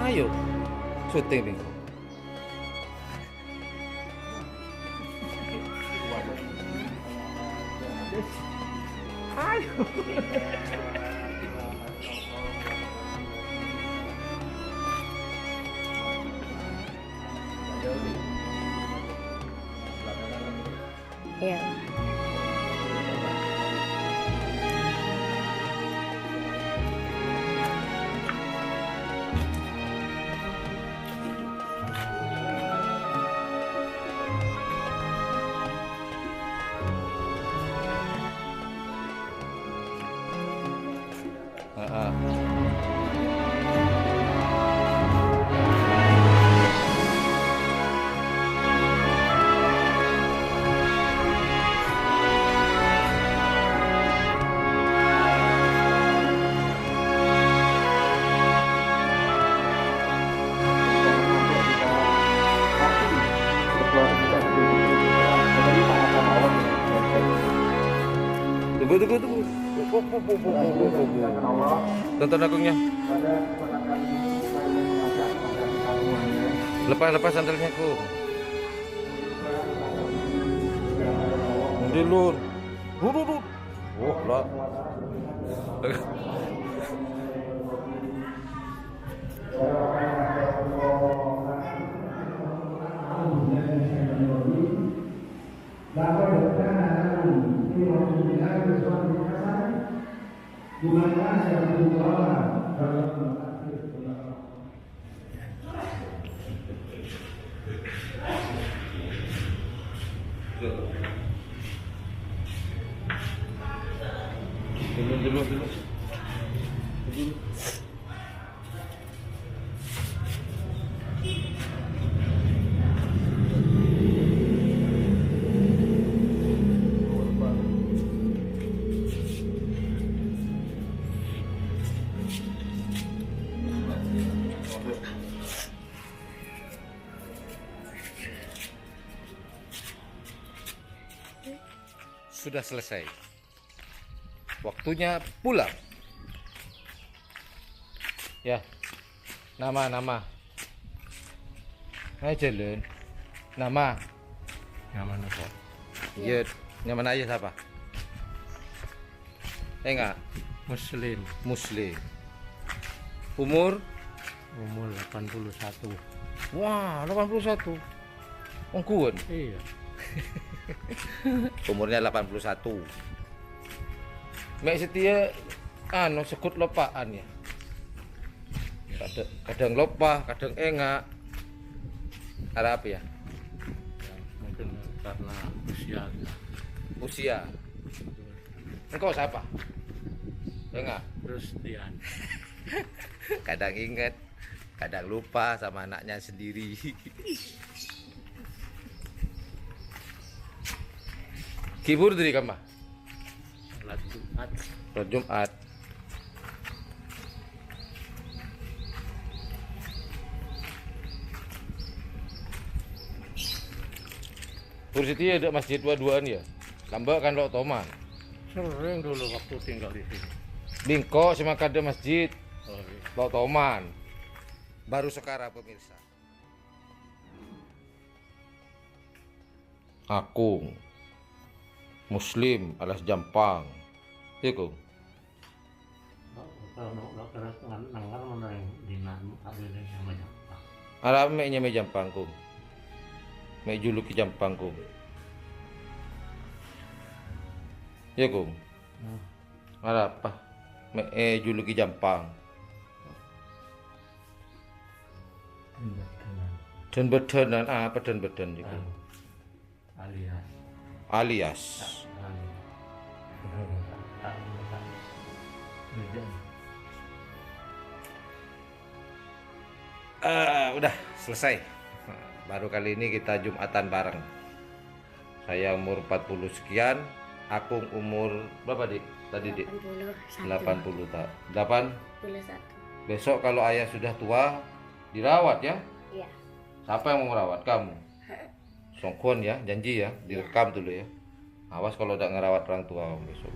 Ayo, syuting nih. Ayo. Iya. Tunggu. Tonton akungnya. Lepas sandalnya ku. Dilun. Dulu. Oh, lah. Dulu. Sudah selesai. Waktunya pulang. Ya. Nama. Ayo jalan. Nama. Nyaman apa? Iya, nyaman aja siapa? Enggak. Muslim. Umur? Umur 81. Wah, 81. Ongkuan. Iya. Umurnya 81. Mek setia sekut lopaan ya. Kadang lopa, kadang enggak. Ada apa ya? Mungkin karena Usia. Engkau siapa? Enggak. Kristian. Kadang ingat, kadang lupa sama anaknya sendiri. Kibur dari kamar. Salat Jumat. Pursiti ada masjid dua-duaan ya. Tambah kan lo Toman. Sering dulu waktu tinggal di sini. Bingko sama kada masjid Oh, iya. lo Toman. Baru sekarang pemirsa. Akung. Muslim alas Jampang. Iya kong. Kalau terus nangar mana yang dinam ada yang banyak. Ala meknya me Jampang kong. Me juluki Jampang kong. Iya kong. Ala apa? Me juluki Jampang. Dan bedanan apa dan bedan juga. Alias. Udah selesai. Baru kali ini kita Jumatan bareng. Saya umur 40 sekian, Akung umur berapa Dik? Tadi Dik? 80 tahun. 81. Besok kalau ayah sudah tua dirawat ya? Iya. Siapa yang mau merawat kamu? Songkon ya, janji ya, direkam dulu ya. Awas kalau udah ngerawat orang tua besok.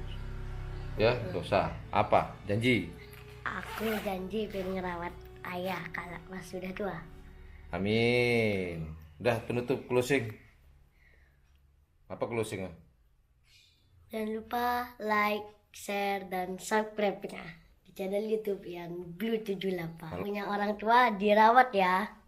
Ya, dosa. Apa? Janji. Aku janji pengen ngerawat ayah kalau mas sudah tua. Amin. Udah penutup closing. Apa closingnya? Jangan lupa like, share, dan subscribe-nya di channel YouTube yang Blue 78. Punya orang tua dirawat ya.